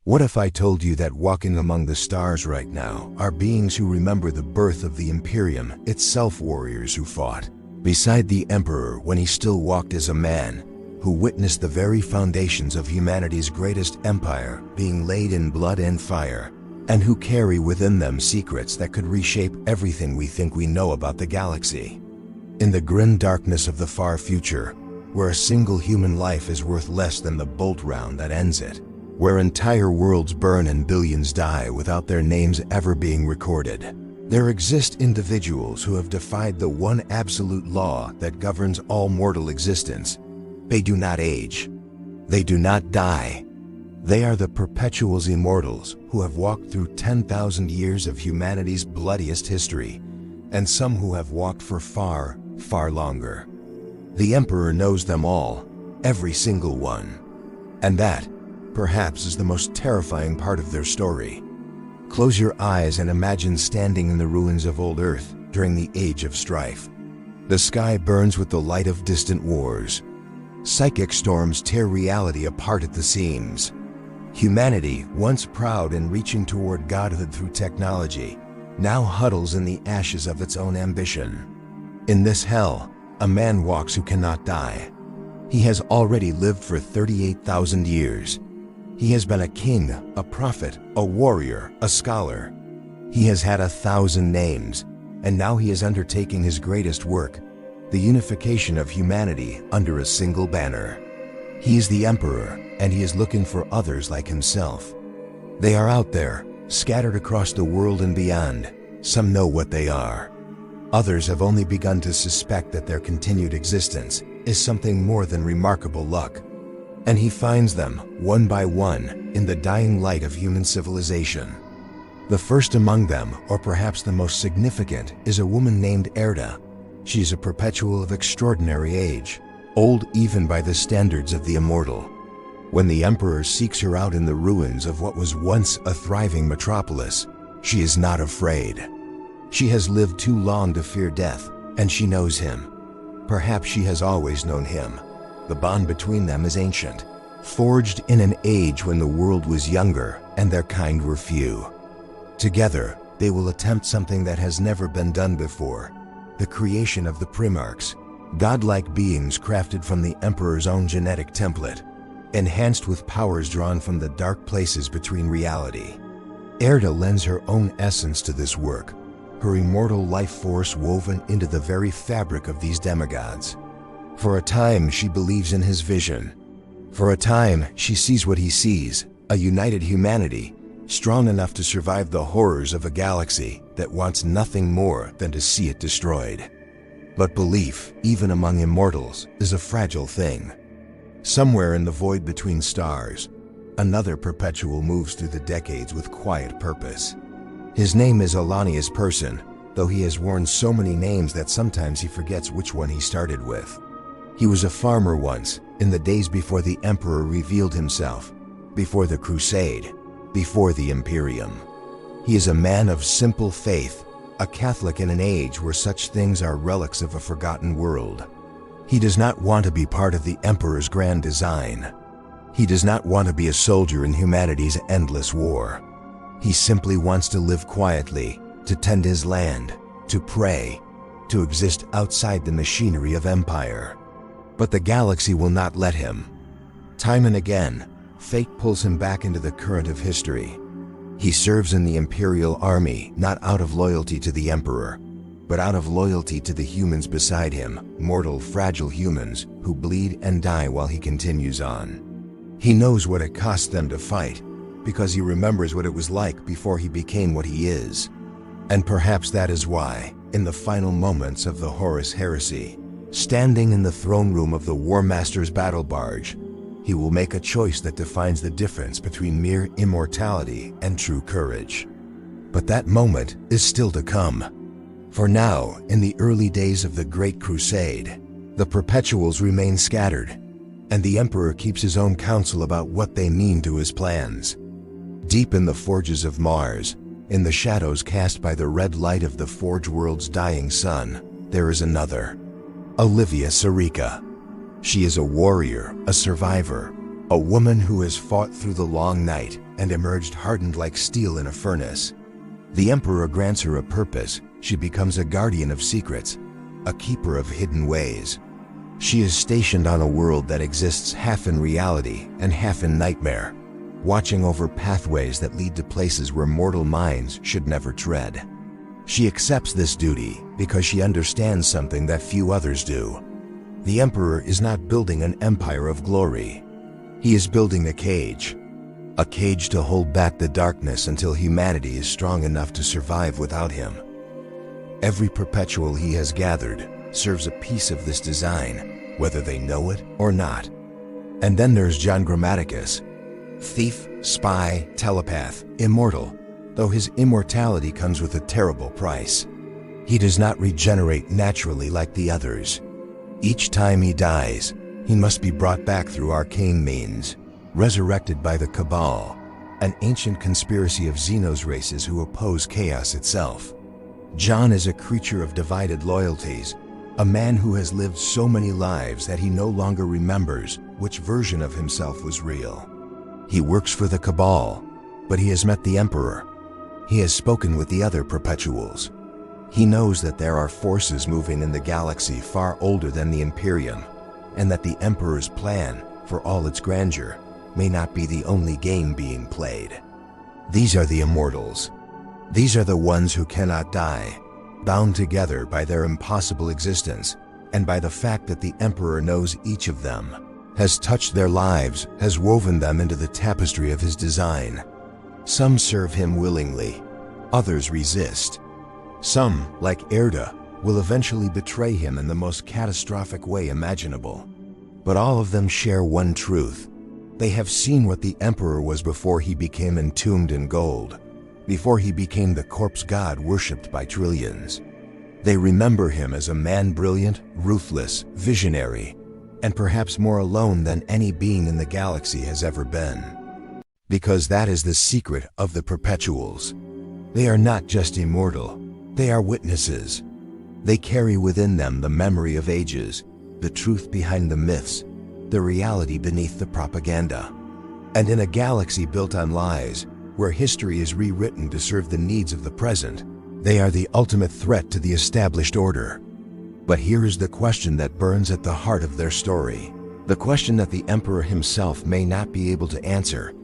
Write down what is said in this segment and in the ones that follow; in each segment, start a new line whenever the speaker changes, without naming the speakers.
What if I told you that walking among the stars right now are beings who remember the birth of the Imperium, itself warriors who fought beside the Emperor when he still walked as a man, who witnessed the very foundations of humanity's greatest empire being laid in blood and fire, and who carry within them secrets that could reshape everything we think we know about the galaxy. In the grim darkness of the far future, where a single human life is worth less than the bolt round that ends it, where entire worlds burn and billions die without their names ever being recorded, there exist individuals who have defied the one absolute law that governs all mortal existence. They do not age. They do not die. They are the Perpetuals Immortals who have walked through 10,000 years of humanity's bloodiest history, and some who have walked for far, far longer. The Emperor knows them all, every single one. And that, perhaps, is the most terrifying part of their story. Close your eyes and imagine standing in the ruins of old Earth during the Age of Strife. The sky burns with the light of distant wars. Psychic storms tear reality apart at the seams. Humanity, once proud and reaching toward godhood through technology, now huddles in the ashes of its own ambition. In this hell, a man walks who cannot die. He has already lived for 38,000 years. He has been a king, a prophet, a warrior, a scholar. He has had 1,000 names, and now he is undertaking his greatest work, the unification of humanity under a single banner. He is the Emperor, and he is looking for others like himself. They are out there, scattered across the world and beyond. Some know what they are. Others have only begun to suspect that their continued existence is something more than remarkable luck. And he finds them, one by one, in the dying light of human civilization. The first among them, or perhaps the most significant, is a woman named Erda. She is a Perpetual of extraordinary age, old even by the standards of the Immortal. When the Emperor seeks her out in the ruins of what was once a thriving metropolis, she is not afraid. She has lived too long to fear death, and she knows him. Perhaps she has always known him. The bond between them is ancient, forged in an age when the world was younger and their kind were few. Together, they will attempt something that has never been done before, the creation of the Primarchs, godlike beings crafted from the Emperor's own genetic template, enhanced with powers drawn from the dark places between reality. Erda lends her own essence to this work, her immortal life force woven into the very fabric of these demigods. For a time, she believes in his vision. For a time, she sees what he sees, a united humanity, strong enough to survive the horrors of a galaxy that wants nothing more than to see it destroyed. But belief, even among immortals, is a fragile thing. Somewhere in the void between stars, another Perpetual moves through the decades with quiet purpose. His name is Ollanius Persson, though he has worn so many names that sometimes he forgets which one he started with. He was a farmer once, in the days before the Emperor revealed himself, before the Crusade, before the Imperium. He is a man of simple faith, a Catholic in an age where such things are relics of a forgotten world. He does not want to be part of the Emperor's grand design. He does not want to be a soldier in humanity's endless war. He simply wants to live quietly, to tend his land, to pray, to exist outside the machinery of empire. But the galaxy will not let him. Time and again, fate pulls him back into the current of history. He serves in the Imperial army not out of loyalty to the Emperor, but out of loyalty to the humans beside him, mortal, fragile humans who bleed and die while he continues on. He knows what it costs them to fight, because he remembers what it was like before he became what he is. And perhaps that is why, in the final moments of the Horus Heresy, standing in the throne room of the War Master's battle barge, he will make a choice that defines the difference between mere immortality and true courage. But that moment is still to come. For now, in the early days of the Great Crusade, the Perpetuals remain scattered, and the Emperor keeps his own counsel about what they mean to his plans. Deep in the forges of Mars, in the shadows cast by the red light of the Forge World's dying sun, there is another, Alivia Sureka. She is a warrior, a survivor, a woman who has fought through the long night and emerged hardened like steel in a furnace. The Emperor grants her a purpose. She becomes a guardian of secrets, a keeper of hidden ways. She is stationed on a world that exists half in reality and half in nightmare, watching over pathways that lead to places where mortal minds should never tread. She accepts this duty because she understands something that few others do. The Emperor is not building an empire of glory. He is building a cage to hold back the darkness until humanity is strong enough to survive without him. Every Perpetual he has gathered serves a piece of this design, whether they know it or not. And then there's John Grammaticus, thief, spy, telepath, immortal, though his immortality comes with a terrible price. He does not regenerate naturally like the others. Each time he dies, he must be brought back through arcane means, resurrected by the Cabal, an ancient conspiracy of Xenos races who oppose chaos itself. John is a creature of divided loyalties, a man who has lived so many lives that he no longer remembers which version of himself was real. He works for the Cabal, but he has met the Emperor. He has spoken with the other Perpetuals. He knows that there are forces moving in the galaxy far older than the Imperium, and that the Emperor's plan, for all its grandeur, may not be the only game being played. These are the Immortals. These are the ones who cannot die, bound together by their impossible existence and by the fact that the Emperor knows each of them, has touched their lives, has woven them into the tapestry of his design. Some serve him willingly, others resist. Some, like Erda, will eventually betray him in the most catastrophic way imaginable. But all of them share one truth. They have seen what the Emperor was before he became entombed in gold, before he became the corpse god worshipped by trillions. They remember him as a man brilliant, ruthless, visionary, and perhaps more alone than any being in the galaxy has ever been. Because that is the secret of the Perpetuals. They are not just immortal, they are witnesses. They carry within them the memory of ages, the truth behind the myths, the reality beneath the propaganda. And in a galaxy built on lies, where history is rewritten to serve the needs of the present, they are the ultimate threat to the established order. But here is the question that burns at the heart of their story, the question that the Emperor himself may not be able to answer.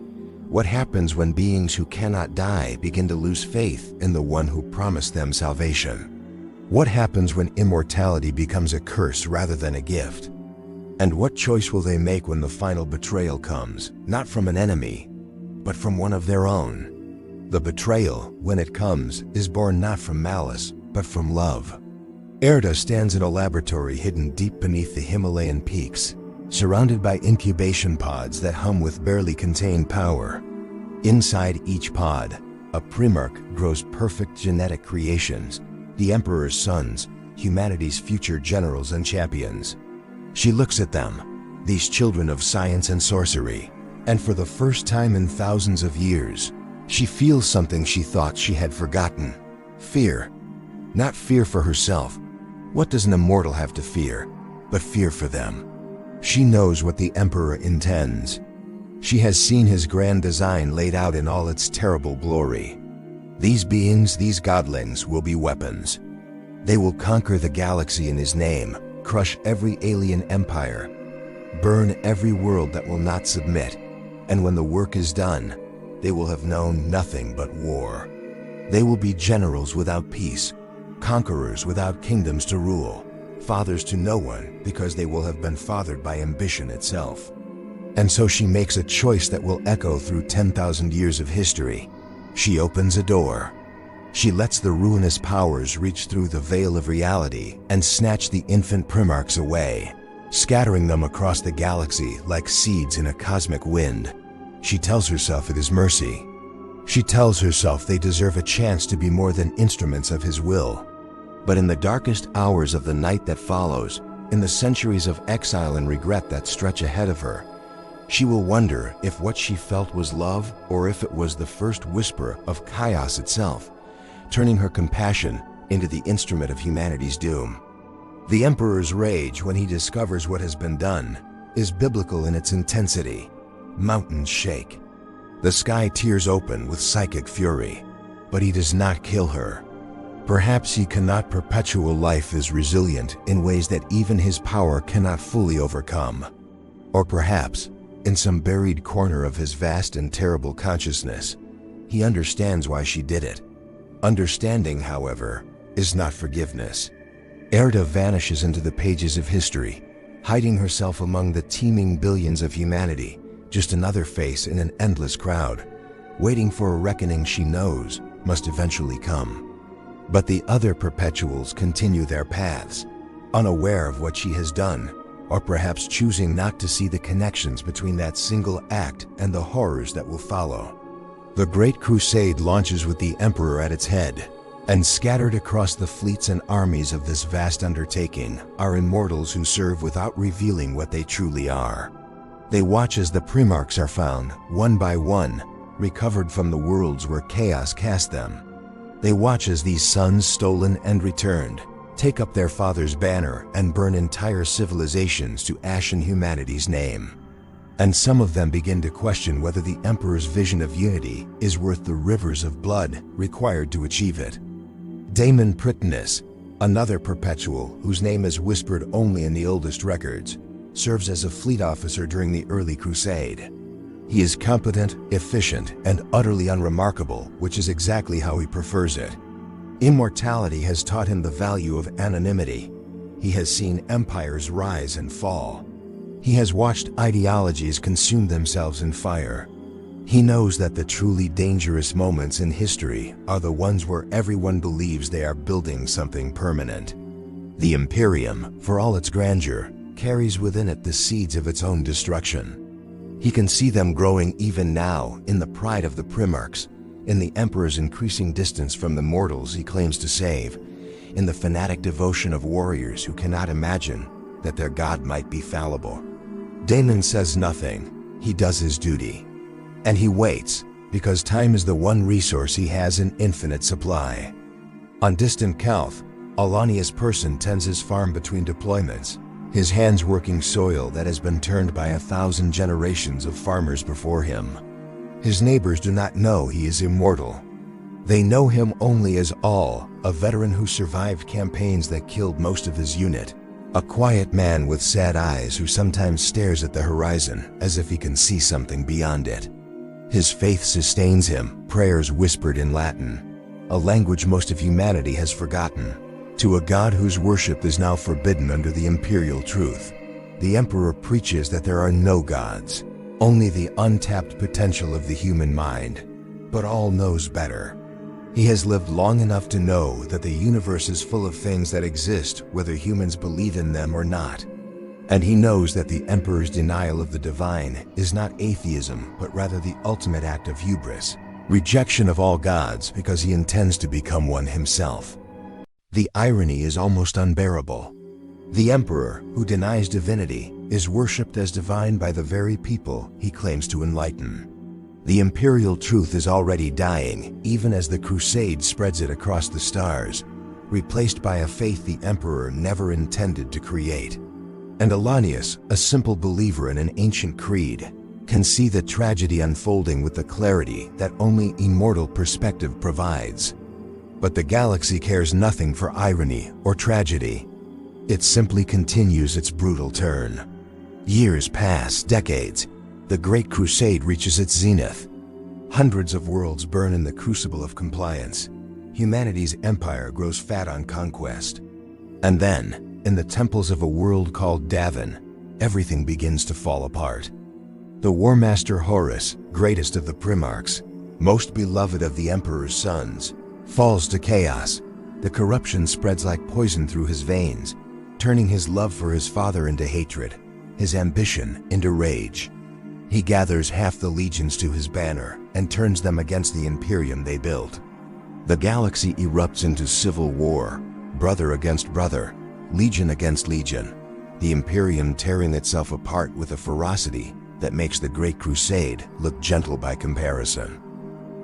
What happens when beings who cannot die begin to lose faith in the one who promised them salvation? What happens when immortality becomes a curse rather than a gift? And what choice will they make when the final betrayal comes, not from an enemy, but from one of their own? The betrayal, when it comes, is born not from malice, but from love. Erda stands in a laboratory hidden deep beneath the Himalayan peaks, surrounded by incubation pods that hum with barely contained power. Inside each pod, a Primarch grows perfect genetic creations, the Emperor's sons, humanity's future generals and champions. She looks at them, these children of science and sorcery, and for the first time in thousands of years, she feels something she thought she had forgotten. Fear. Not fear for herself. What does an immortal have to fear? But fear for them. She knows what the Emperor intends. She has seen his grand design laid out in all its terrible glory. These beings, these godlings, will be weapons. They will conquer the galaxy in his name, crush every alien empire, burn every world that will not submit, and when the work is done, they will have known nothing but war. They will be generals without peace, conquerors without kingdoms to rule, fathers to no one because they will have been fathered by ambition itself. And so she makes a choice that will echo through 10,000 years of history. She opens a door. She lets the ruinous powers reach through the veil of reality and snatch the infant Primarchs away, scattering them across the galaxy like seeds in a cosmic wind. She tells herself it is mercy. She tells herself they deserve a chance to be more than instruments of his will. But in the darkest hours of the night that follows, in the centuries of exile and regret that stretch ahead of her, she will wonder if what she felt was love or if it was the first whisper of chaos itself, turning her compassion into the instrument of humanity's doom. The Emperor's rage when he discovers what has been done is biblical in its intensity. mountains shake. The sky tears open with psychic fury, but he does not kill her. Perhaps he cannot. Perpetual life is resilient in ways that even his power cannot fully overcome. Or perhaps, in some buried corner of his vast and terrible consciousness, he understands why she did it. Understanding, however, is not forgiveness. Erda vanishes into the pages of history, hiding herself among the teeming billions of humanity, just another face in an endless crowd, waiting for a reckoning she knows must eventually come. But the other Perpetuals continue their paths, unaware of what she has done, or perhaps choosing not to see the connections between that single act and the horrors that will follow. The Great Crusade launches with the Emperor at its head, and scattered across the fleets and armies of this vast undertaking are immortals who serve without revealing what they truly are. They watch as the Primarchs are found, one by one, recovered from the worlds where chaos cast them. They watch as these sons, stolen and returned, take up their father's banner and burn entire civilizations to ashen humanity's name. And some of them begin to question whether the Emperor's vision of unity is worth the rivers of blood required to achieve it. Damon Prytanis, another Perpetual whose name is whispered only in the oldest records, serves as a fleet officer during the early Crusade. He is competent, efficient, and utterly unremarkable, which is exactly how he prefers it. Immortality has taught him the value of anonymity. He has seen empires rise and fall. He has watched ideologies consume themselves in fire. He knows that the truly dangerous moments in history are the ones where everyone believes they are building something permanent. The Imperium, for all its grandeur, carries within it the seeds of its own destruction. He can see them growing even now in the pride of the Primarchs, in the Emperor's increasing distance from the mortals he claims to save, in the fanatic devotion of warriors who cannot imagine that their god might be fallible. Damon says nothing. He does his duty. And he waits, because time is the one resource he has in infinite supply. On distant Calth, Ollanius Persson tends his farm between deployments, his hands working soil that has been turned by 1,000 generations of farmers before him. His neighbors do not know he is immortal. They know him only as All, a veteran who survived campaigns that killed most of his unit, a quiet man with sad eyes who sometimes stares at the horizon as if he can see something beyond it. His faith sustains him, prayers whispered in Latin, a language most of humanity has forgotten, to a god whose worship is now forbidden under the Imperial truth. The Emperor preaches that there are no gods, only the untapped potential of the human mind. But All knows better. He has lived long enough to know that the universe is full of things that exist whether humans believe in them or not. And he knows that the Emperor's denial of the divine is not atheism, but rather the ultimate act of hubris, rejection of all gods because he intends to become one himself. The irony is almost unbearable. The Emperor, who denies divinity, is worshipped as divine by the very people he claims to enlighten. The Imperial truth is already dying, even as the Crusade spreads it across the stars, replaced by a faith the Emperor never intended to create. And Ollanius, a simple believer in an ancient creed, can see the tragedy unfolding with the clarity that only immortal perspective provides. But the galaxy cares nothing for irony or tragedy. It simply continues its brutal turn. Years pass, decades. The Great Crusade reaches its zenith. Hundreds of worlds burn in the crucible of compliance. Humanity's empire grows fat on conquest. And then, in the temples of a world called Davin, everything begins to fall apart. The War Master Horus, greatest of the Primarchs, most beloved of the Emperor's sons, falls to chaos. The corruption spreads like poison through his veins, turning his love for his father into hatred, his ambition into rage. He gathers half the legions to his banner and turns them against the Imperium they built. The galaxy erupts into civil war, brother against brother, legion against legion, the Imperium tearing itself apart with a ferocity that makes the Great Crusade look gentle by comparison.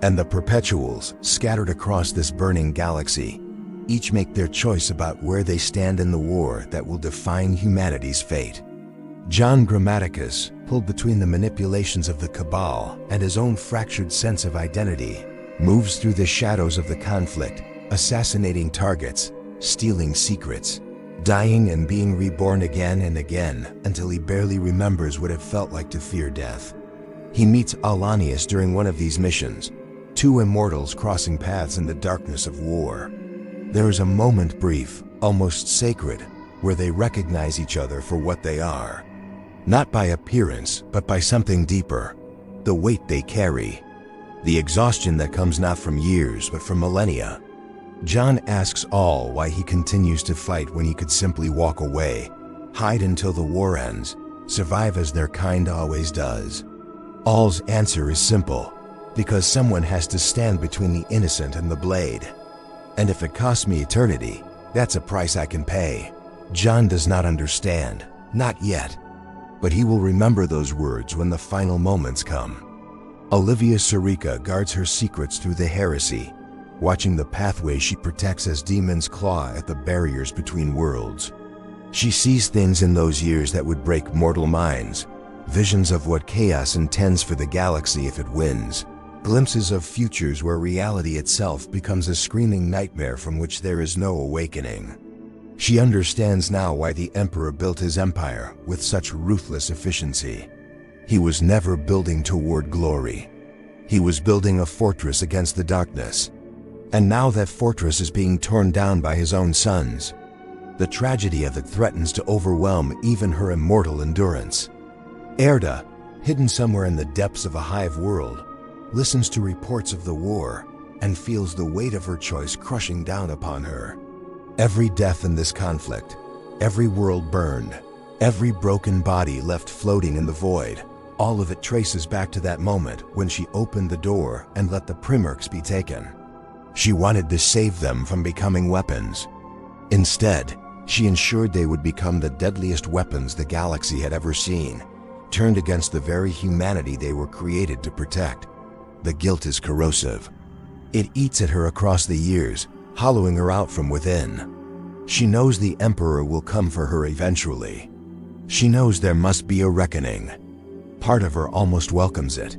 And the Perpetuals, scattered across this burning galaxy, each make their choice about where they stand in the war that will define humanity's fate. John Grammaticus, pulled between the manipulations of the Cabal and his own fractured sense of identity, moves through the shadows of the conflict, assassinating targets, stealing secrets, dying and being reborn again and again until he barely remembers what it felt like to fear death. He meets Ollanius during one of these missions, two immortals crossing paths in the darkness of war. There is a moment brief, almost sacred, where they recognize each other for what they are. Not by appearance, but by something deeper. The weight they carry. The exhaustion that comes not from years, but from millennia. John asks All why he continues to fight when he could simply walk away, hide until the war ends, survive as their kind always does. All's answer is simple, because someone has to stand between the innocent and the blade. And if it costs me eternity, that's a price I can pay. John does not understand, not yet. But he will remember those words when the final moments come. Alivia Sureka guards her secrets through the heresy, watching the pathway she protects as demons claw at the barriers between worlds. She sees things in those years that would break mortal minds, visions of what chaos intends for the galaxy if it wins, glimpses of futures where reality itself becomes a screaming nightmare from which there is no awakening. She understands now why the Emperor built his empire with such ruthless efficiency. He was never building toward glory. He was building a fortress against the darkness. And now that fortress is being torn down by his own sons. The tragedy of it threatens to overwhelm even her immortal endurance. Erda, hidden somewhere in the depths of a hive world, listens to reports of the war and feels the weight of her choice crushing down upon her. Every death in this conflict, every world burned, every broken body left floating in the void, all of it traces back to that moment when she opened the door and let the Primarchs be taken. She wanted to save them from becoming weapons. Instead, she ensured they would become the deadliest weapons the galaxy had ever seen, turned against the very humanity they were created to protect. The guilt is corrosive. It eats at her across the years, hollowing her out from within. She knows the Emperor will come for her eventually. She knows there must be a reckoning. Part of her almost welcomes it.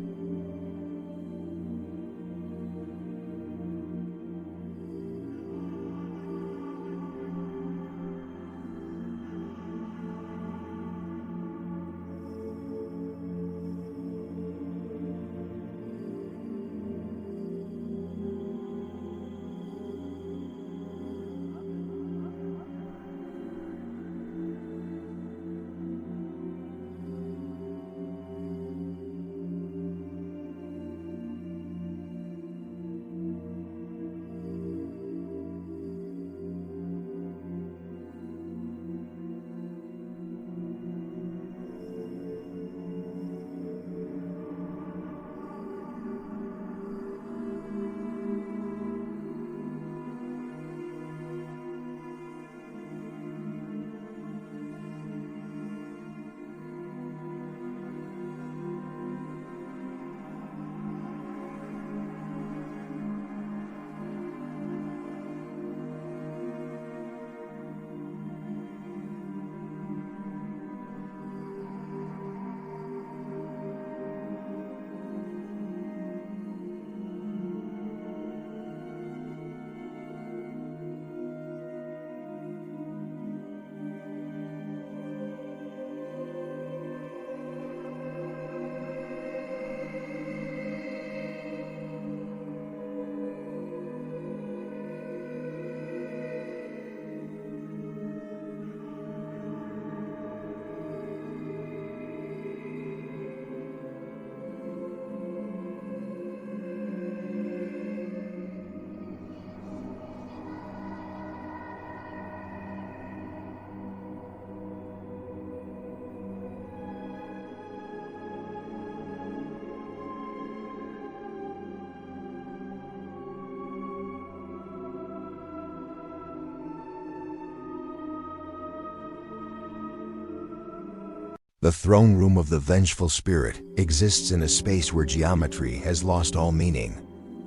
The throne room of the vengeful spirit exists in a space where geometry has lost all meaning.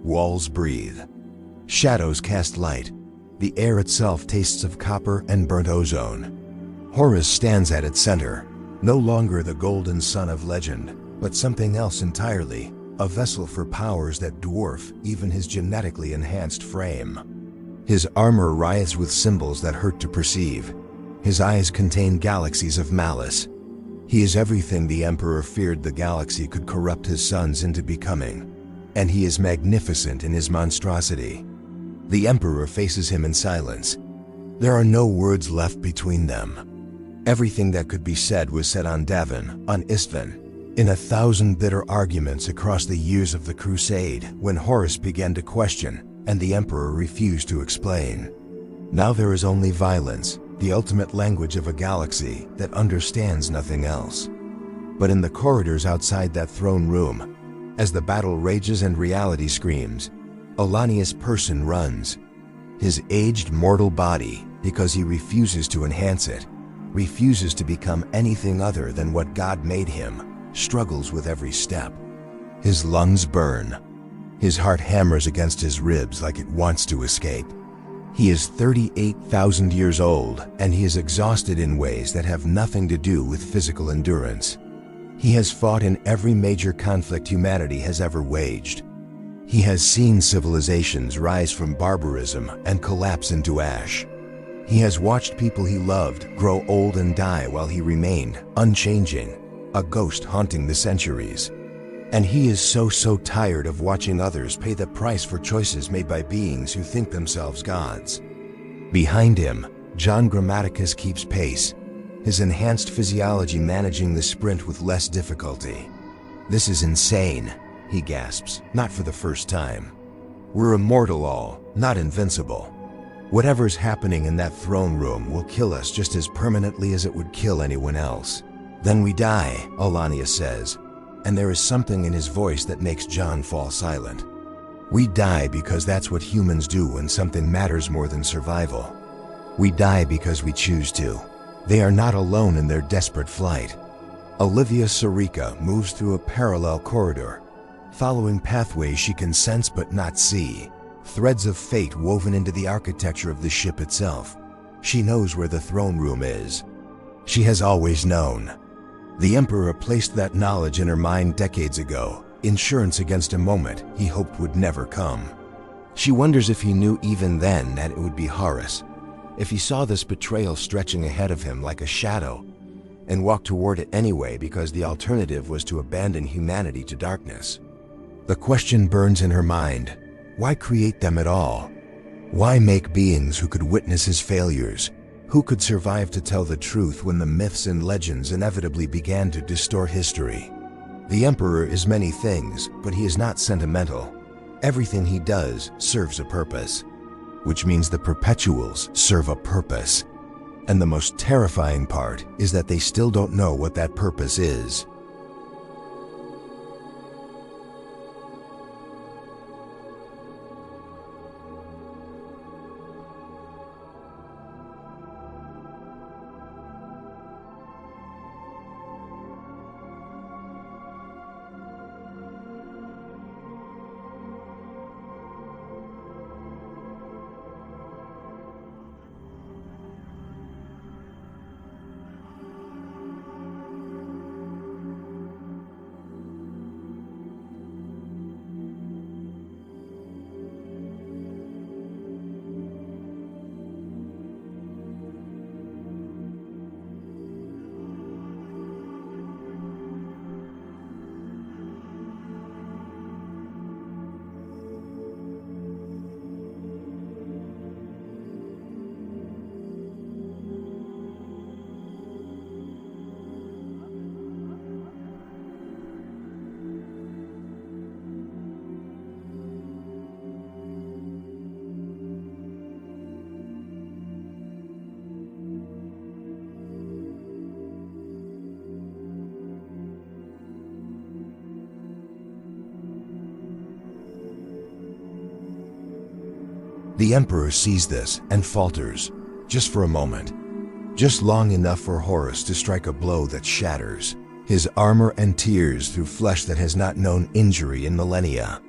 Walls breathe. Shadows cast light. The air itself tastes of copper and burnt ozone. Horus stands at its center, No longer the golden son of legend, but something else entirely, a vessel for powers that dwarf even his genetically enhanced frame. His armor riots with symbols that hurt to perceive. His eyes contain galaxies of malice. He is everything the Emperor feared the galaxy could corrupt his sons into becoming. And he is magnificent in his monstrosity. The Emperor faces him in silence. There are no words left between them. Everything that could be said was said on Davin, on Istvan, in 1,000 bitter arguments across the years of the Crusade, when Horus began to question, and the Emperor refused to explain. Now there is only violence, the ultimate language of a galaxy that understands nothing else. But in the corridors outside that throne room, as the battle rages and reality screams, Ollanius Persson runs. His aged mortal body, because he refuses to enhance it, refuses to become anything other than what God made him, struggles with every step. His lungs burn. His heart hammers against his ribs like it wants to escape. He is 38,000 years old, and he is exhausted in ways that have nothing to do with physical endurance. He has fought in every major conflict humanity has ever waged. He has seen civilizations rise from barbarism and collapse into ash. He has watched people he loved grow old and die while he remained unchanging, a ghost haunting the centuries. And he is so tired of watching others pay the price for choices made by beings who think themselves gods. Behind him, John Grammaticus keeps pace, his enhanced physiology managing the sprint with less difficulty. "This is insane," he gasps, not for the first time. "We're immortal all, not invincible. Whatever's happening in that throne room will kill us just as permanently as it would kill anyone else. Then we die," Ollanius says, and there is something in his voice that makes John fall silent. "We die because that's what humans do when something matters more than survival. We die because we choose to." They are not alone in their desperate flight. Alivia Sureka moves through a parallel corridor, following pathways she can sense but not see. Threads of fate woven into the architecture of the ship itself. She knows where the throne room is. She has always known. The Emperor placed that knowledge in her mind decades ago, insurance against a moment he hoped would never come. She wonders if he knew even then that it would be Horus, if he saw this betrayal stretching ahead of him like a shadow, and walked toward it anyway because the alternative was to abandon humanity to darkness. The question burns in her mind. Why create them at all? Why make beings who could witness his failures? Who could survive to tell the truth when the myths and legends inevitably began to distort history? The Emperor is many things, but he is not sentimental. Everything he does serves a purpose, which means the Perpetuals serve a purpose. And the most terrifying part is that they still don't know what that purpose is. The Emperor sees this and falters, just for a moment, just long enough for Horus to strike a blow that shatters his armor and tears through flesh that has not known injury in millennia.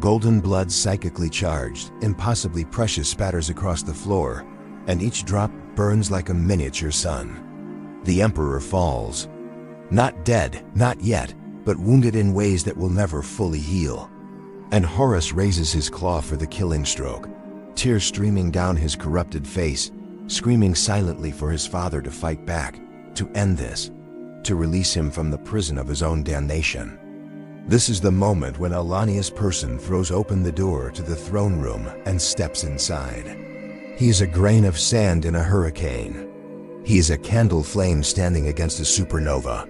Golden blood psychically charged, impossibly precious spatters across the floor, and each drop burns like a miniature sun. The Emperor falls, Not dead, not yet, but wounded in ways that will never fully heal. And Horus raises his claw for the killing stroke, tears streaming down his corrupted face, screaming silently for his father to fight back, to end this, to release him from the prison of his own damnation. This is the moment when Ollanius Persson throws open the door to the throne room and steps inside. He is a grain of sand in a hurricane. He is a candle flame standing against a supernova.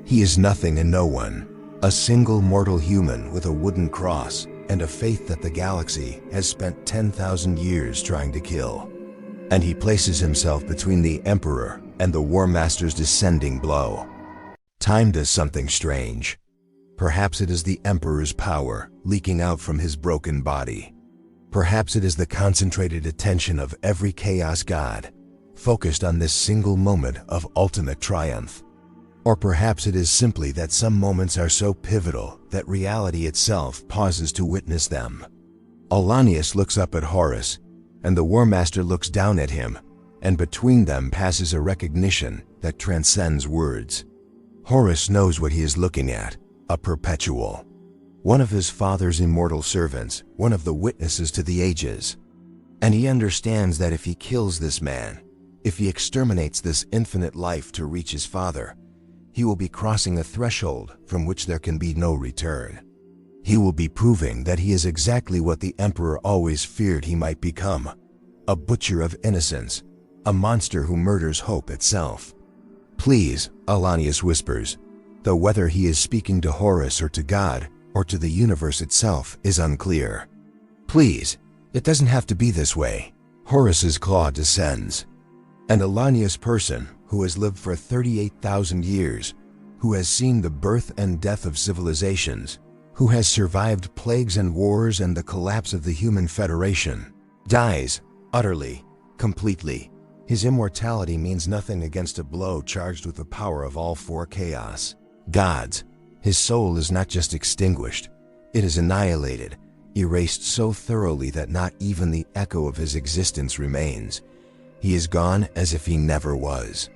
He is nothing and no one, a single mortal human with a wooden cross and a faith that the galaxy has spent 10,000 years trying to kill. And he places himself between the Emperor and the War Master's descending blow. Time does something strange. Perhaps it is the Emperor's power leaking out from his broken body. Perhaps it is the concentrated attention of every Chaos God, focused on this single moment of ultimate triumph. Or perhaps it is simply that some moments are so pivotal that reality itself pauses to witness them. Ollanius looks up at Horus, and the War Master looks down at him, and between them passes a recognition that transcends words. Horus knows what he is looking at, a Perpetual. One of his father's immortal servants, one of the witnesses to the ages. And he understands that if he kills this man, if he exterminates this infinite life to reach his father, he will be crossing a threshold from which there can be no return. He will be proving that he is exactly what the Emperor always feared he might become, a butcher of innocence, a monster who murders hope itself. Please, Ollanius whispers, though whether he is speaking to Horus or to God or to the universe itself is unclear. Please, it doesn't have to be this way. Horus's claw descends. And Ollanius Persson, who has lived for 38,000 years, who has seen the birth and death of civilizations, who has survived plagues and wars and the collapse of the human federation, dies, utterly, completely. His immortality means nothing against a blow charged with the power of all four chaos gods. His soul is not just extinguished, it is annihilated, erased so thoroughly that not even the echo of his existence remains. He is gone as if he never was.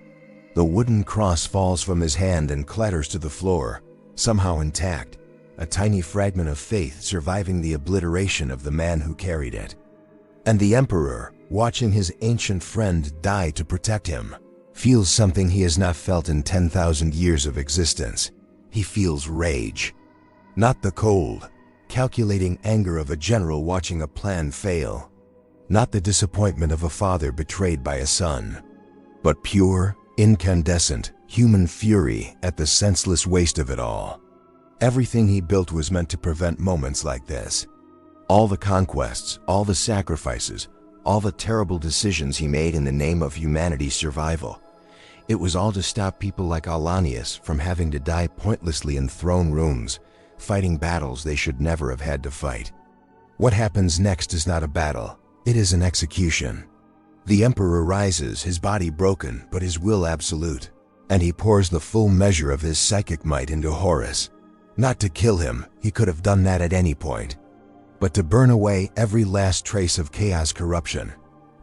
The wooden cross falls from his hand and clatters to the floor, somehow intact, a tiny fragment of faith surviving the obliteration of the man who carried it. And the Emperor, watching his ancient friend die to protect him, feels something he has not felt in 10,000 years of existence. He feels rage. Not the cold, calculating anger of a general watching a plan fail. Not the disappointment of a father betrayed by a son. But pure, incandescent, human fury at the senseless waste of it all. Everything he built was meant to prevent moments like this. All the conquests, all the sacrifices, all the terrible decisions he made in the name of humanity's survival. It was all to stop people like Ollanius from having to die pointlessly in throne rooms, fighting battles they should never have had to fight. What happens next is not a battle, it is an execution. The Emperor rises, his body broken, but his will absolute, and he pours the full measure of his psychic might into Horus. Not to kill him, he could have done that at any point, but to burn away every last trace of chaos corruption,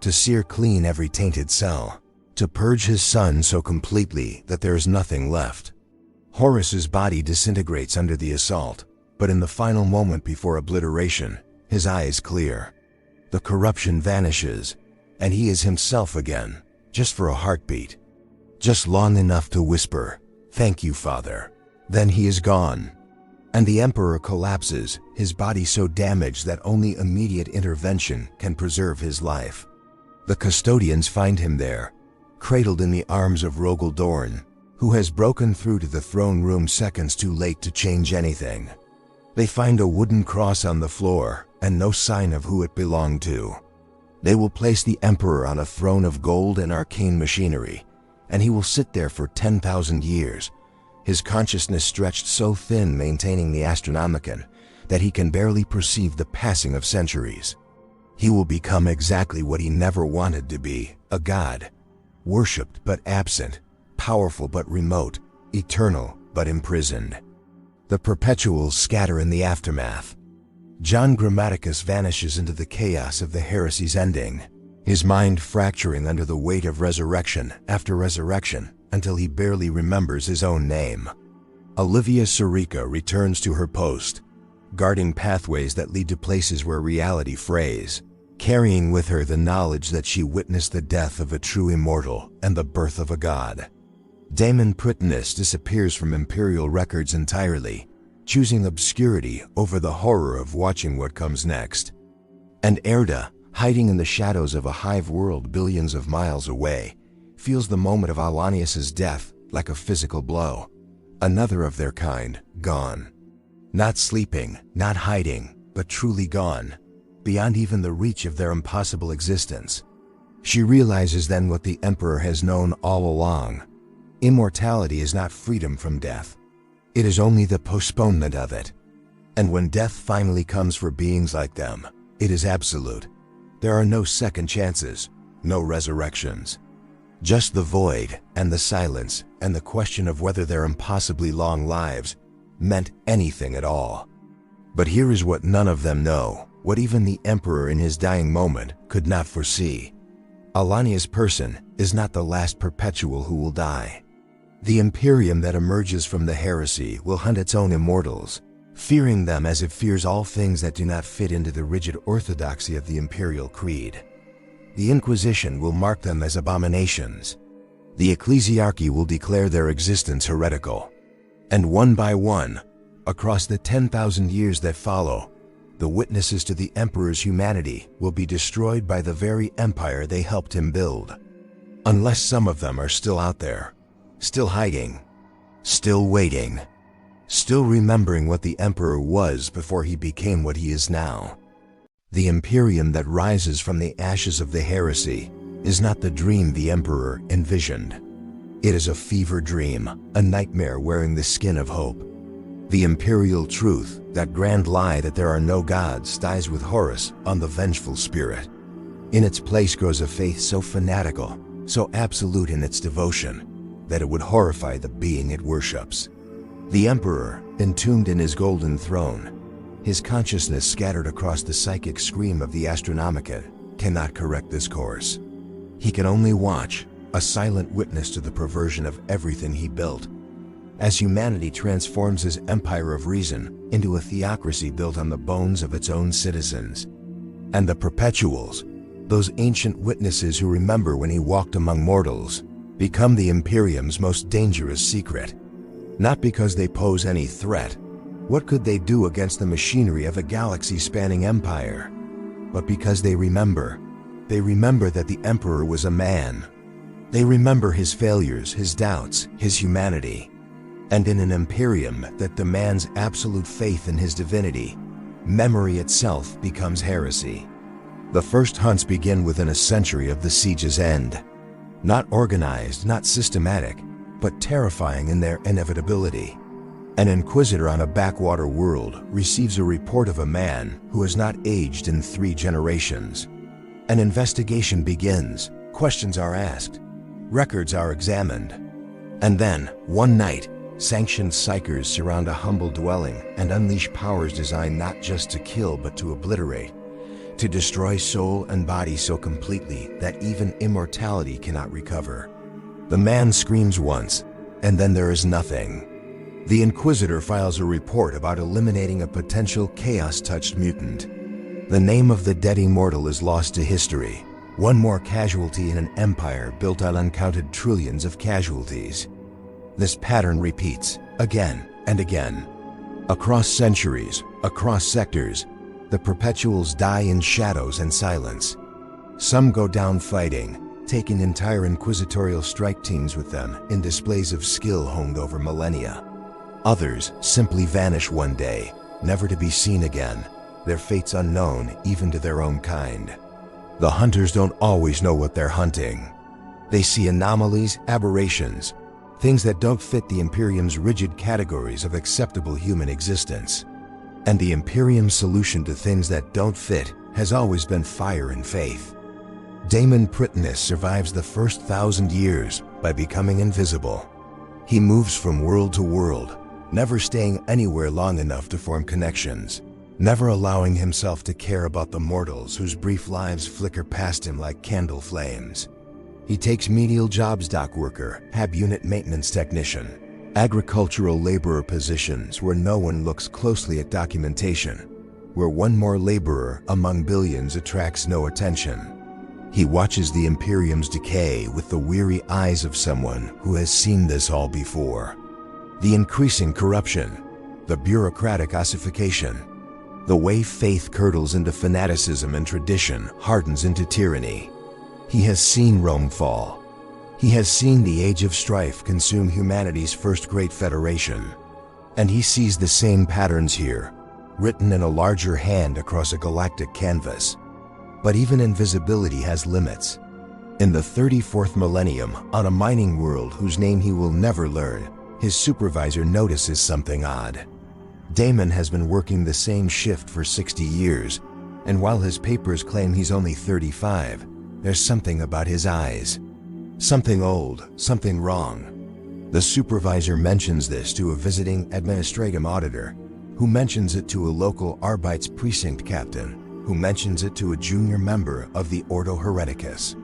to sear clean every tainted cell, to purge his son so completely that there is nothing left. Horus's body disintegrates under the assault, but in the final moment before obliteration, his eyes clear. The corruption vanishes, and he is himself again, just for a heartbeat. Just long enough to whisper, "Thank you, Father." Then he is gone. And the Emperor collapses, his body so damaged that only immediate intervention can preserve his life. The custodians find him there, cradled in the arms of Rogel Dorn, who has broken through to the throne room seconds too late to change anything. They find a wooden cross on the floor, and no sign of who it belonged to. They will place the Emperor on a throne of gold and arcane machinery, and he will sit there for 10,000 years, his consciousness stretched so thin maintaining the Astronomicon that he can barely perceive the passing of centuries. He will become exactly what he never wanted to be, a god, worshipped but absent, powerful but remote, eternal but imprisoned. The Perpetuals scatter in the aftermath. John Grammaticus vanishes into the chaos of the heresy's ending, his mind fracturing under the weight of resurrection after resurrection, until he barely remembers his own name. Alivia Sureka returns to her post, guarding pathways that lead to places where reality frays, carrying with her the knowledge that she witnessed the death of a true immortal and the birth of a god. Damon Prytanis disappears from Imperial records entirely, choosing obscurity over the horror of watching what comes next. And Erda, hiding in the shadows of a hive world billions of miles away, feels the moment of Ollanius' death like a physical blow. Another of their kind, gone. Not sleeping, not hiding, but truly gone, beyond even the reach of their impossible existence. She realizes then what the Emperor has known all along. Immortality is not freedom from death. It is only the postponement of it. And when death finally comes for beings like them, it is absolute. There are no second chances, no resurrections. Just the void and the silence and the question of whether their impossibly long lives meant anything at all. But here is what none of them know, what even the Emperor in his dying moment could not foresee. Ollanius Persson is not the last Perpetual who will die. The Imperium that emerges from the heresy will hunt its own immortals, fearing them as it fears all things that do not fit into the rigid orthodoxy of the Imperial creed. The Inquisition will mark them as abominations. The Ecclesiarchy will declare their existence heretical. And one by one, across the 10,000 years that follow, the witnesses to the Emperor's humanity will be destroyed by the very empire they helped him build. Unless some of them are still out there, still hiding, still waiting, still remembering what the Emperor was before he became what he is now. The Imperium that rises from the ashes of the heresy is not the dream the Emperor envisioned. It is a fever dream, a nightmare wearing the skin of hope. The Imperial truth, that grand lie that there are no gods, dies with Horus on the vengeful spirit. In its place grows a faith so fanatical, so absolute in its devotion, that it would horrify the being it worships. The Emperor, entombed in his golden throne, his consciousness scattered across the psychic scream of the Astronomica, cannot correct this course. He can only watch, a silent witness to the perversion of everything he built, as humanity transforms his empire of reason into a theocracy built on the bones of its own citizens. And the Perpetuals, those ancient witnesses who remember when he walked among mortals, become the Imperium's most dangerous secret. Not because they pose any threat. What could they do against the machinery of a galaxy-spanning empire? But because they remember. They remember that the Emperor was a man. They remember his failures, his doubts, his humanity. And in an Imperium that demands absolute faith in his divinity, memory itself becomes heresy. The first hunts begin within a century of the siege's end. Not organized, not systematic, but terrifying in their inevitability. An inquisitor on a backwater world receives a report of a man who has not aged in 3 generations. An investigation begins, questions are asked, records are examined. And then, one night, sanctioned psychers surround a humble dwelling and unleash powers designed not just to kill but to obliterate, to destroy soul and body so completely that even immortality cannot recover. The man screams once, and then there is nothing. The Inquisitor files a report about eliminating a potential chaos-touched mutant. The name of the dead immortal is lost to history, one more casualty in an empire built on uncounted trillions of casualties. This pattern repeats, again and again. Across centuries, across sectors, the Perpetuals die in shadows and silence. Some go down fighting, taking entire inquisitorial strike teams with them in displays of skill honed over millennia. Others simply vanish one day, never to be seen again, their fates unknown even to their own kind. The hunters don't always know what they're hunting. They see anomalies, aberrations, things that don't fit the Imperium's rigid categories of acceptable human existence. And the Imperium's solution to things that don't fit has always been fire and faith. Damon Prytanis survives the first 1,000 years by becoming invisible. He moves from world to world, never staying anywhere long enough to form connections, never allowing himself to care about the mortals whose brief lives flicker past him like candle flames. He takes menial jobs: dock worker, hab unit maintenance technician, agricultural laborer positions where no one looks closely at documentation, where one more laborer among billions attracts no attention. He watches the Imperium's decay with the weary eyes of someone who has seen this all before. The increasing corruption, the bureaucratic ossification, the way faith curdles into fanaticism and tradition hardens into tyranny. He has seen Rome fall. He has seen the age of strife consume humanity's first great federation. And he sees the same patterns here, written in a larger hand across a galactic canvas. But even invisibility has limits. In the 34th millennium, on a mining world whose name he will never learn, his supervisor notices something odd. Damon has been working the same shift for 60 years, and while his papers claim he's only 35, there's something about his eyes. Something old, something wrong. The supervisor mentions this to a visiting administrative auditor, who mentions it to a local Arbeits precinct captain, who mentions it to a junior member of the Ordo Hereticus.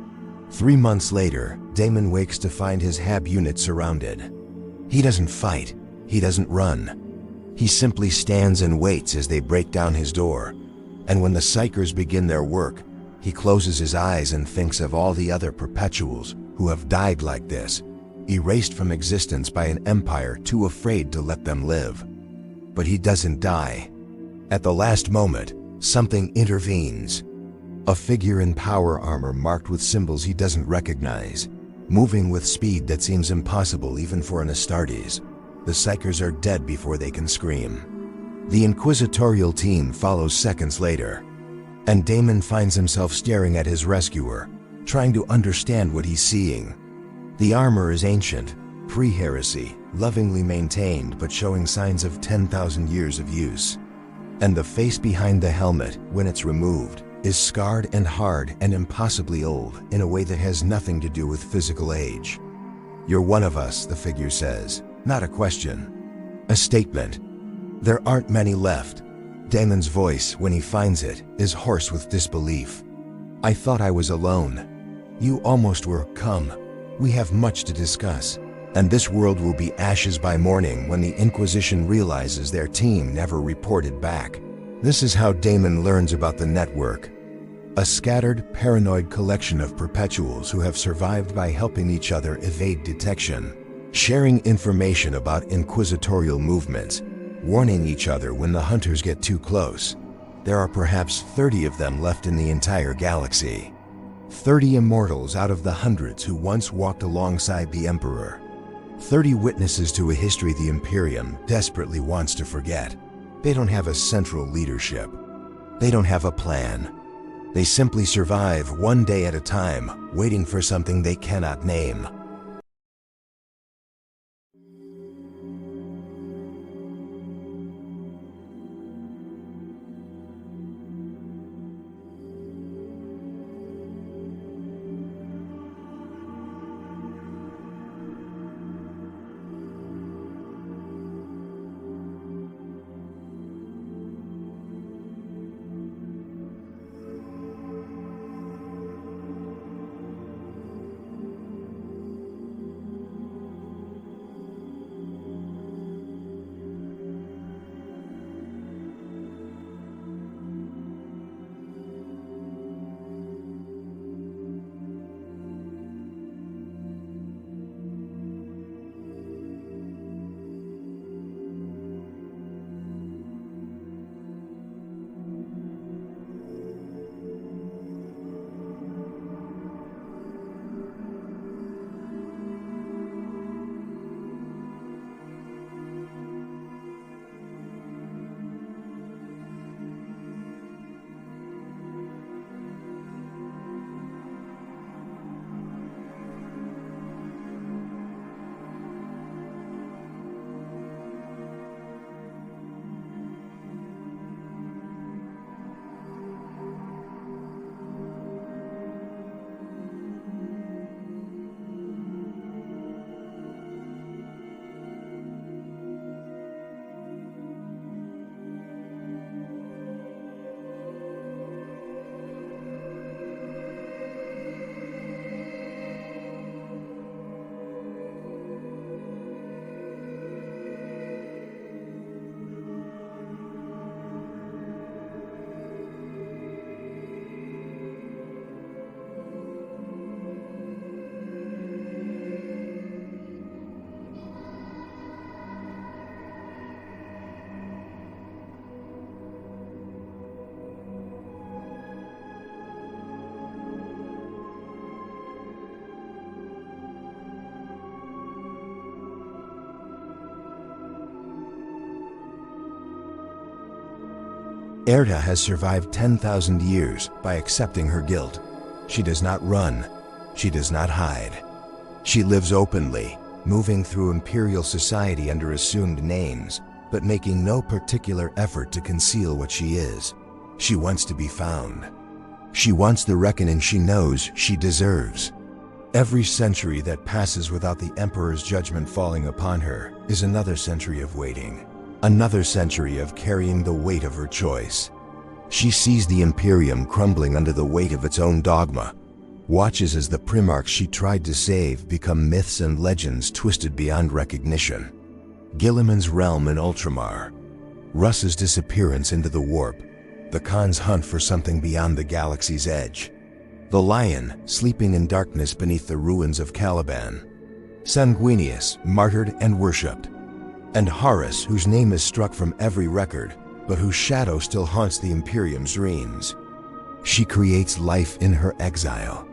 3 months later, Damon wakes to find his hab unit surrounded. He doesn't fight. He doesn't run. He simply stands and waits as they break down his door. And when the psychers begin their work, he closes his eyes and thinks of all the other Perpetuals who have died like this, erased from existence by an empire too afraid to let them live. But he doesn't die. At the last moment, something intervenes. A figure in power armor marked with symbols he doesn't recognize, moving with speed that seems impossible even for an Astartes. The psychers are dead before they can scream. The inquisitorial team follows seconds later, and Damon finds himself staring at his rescuer, trying to understand what he's seeing. The armor is ancient, pre-heresy, lovingly maintained but showing signs of 10,000 years of use. And the face behind the helmet, when it's removed, is scarred and hard and impossibly old in a way that has nothing to do with physical age. "You're one of us," the figure says, not a question. A statement. There aren't many left. Damon's voice, when he finds it, is hoarse with disbelief. "I thought I was alone. You almost were. Come. We have much to discuss. And this world will be ashes by morning when the Inquisition realizes their team never reported back." This is how Damon learns about the network. A scattered, paranoid collection of Perpetuals who have survived by helping each other evade detection, sharing information about inquisitorial movements, warning each other when the hunters get too close. There are perhaps 30 of them left in the entire galaxy. 30 immortals out of the hundreds who once walked alongside the Emperor. 30 witnesses to a history the Imperium desperately wants to forget. They don't have a central leadership. They don't have a plan. They simply survive one day at a time, waiting for something they cannot name. Erda has survived 10,000 years by accepting her guilt. She does not run. She does not hide. She lives openly, moving through Imperial society under assumed names, but making no particular effort to conceal what she is. She wants to be found. She wants the reckoning she knows she deserves. Every century that passes without the Emperor's judgment falling upon her is another century of waiting, another century of carrying the weight of her choice. She sees the Imperium crumbling under the weight of its own dogma, watches as the Primarchs she tried to save become myths and legends twisted beyond recognition. Guilliman's realm in Ultramar, Russ's disappearance into the warp, the Khan's hunt for something beyond the galaxy's edge, the Lion sleeping in darkness beneath the ruins of Caliban, Sanguinius martyred and worshipped, and Horus, whose name is struck from every record, but whose shadow still haunts the Imperium's dreams. She creates life in her exile.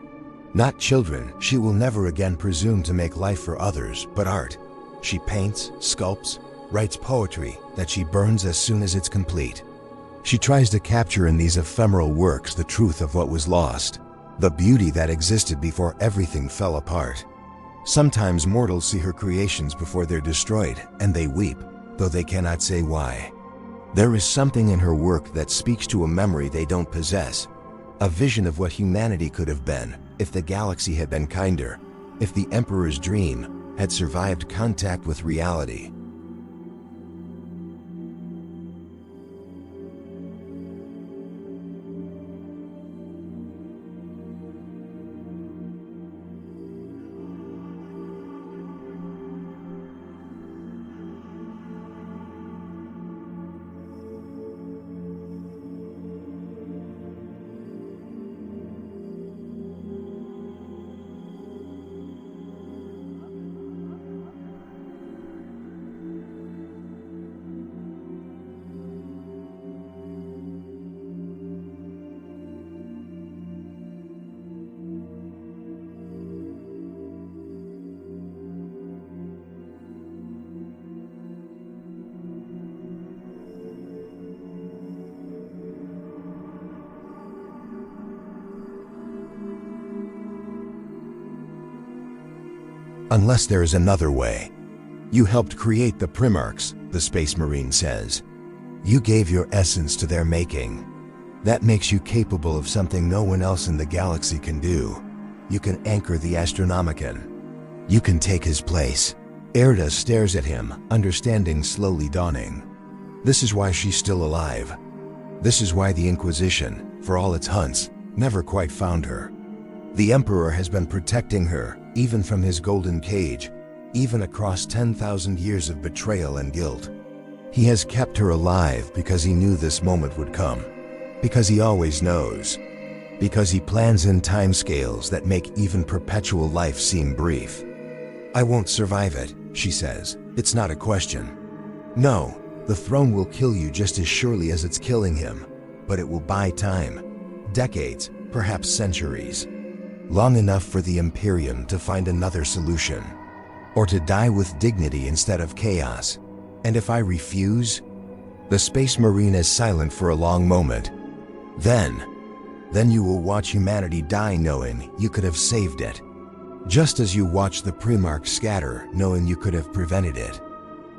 Not children, she will never again presume to make life for others, but art. She paints, sculpts, writes poetry that she burns as soon as it's complete. She tries to capture in these ephemeral works the truth of what was lost, the beauty that existed before everything fell apart. Sometimes mortals see her creations before they're destroyed, and they weep, though they cannot say why. There is something in her work that speaks to a memory they don't possess, a vision of what humanity could have been if the galaxy had been kinder, if the Emperor's dream had survived contact with reality. Unless there is another way. You helped create the Primarchs, the Space Marine says. You gave your essence to their making. That makes you capable of something no one else in the galaxy can do. You can anchor the Astronomicon. You can take his place. Erda stares at him, understanding slowly dawning. This is why she's still alive. This is why the Inquisition, for all its hunts, never quite found her. The Emperor has been protecting her, even from his golden cage, even across 10,000 years of betrayal and guilt. He has kept her alive because he knew this moment would come, because he always knows, because he plans in timescales that make even perpetual life seem brief. I won't survive it, she says. It's not a question. No, the throne will kill you just as surely as it's killing him, but it will buy time, decades, perhaps centuries. Long enough for the Imperium to find another solution, or to die with dignity instead of chaos. And if I refuse? The Space Marine is silent for a long moment. Then you will watch humanity die knowing you could have saved it, just as you watch the Primarchs scatter knowing you could have prevented it.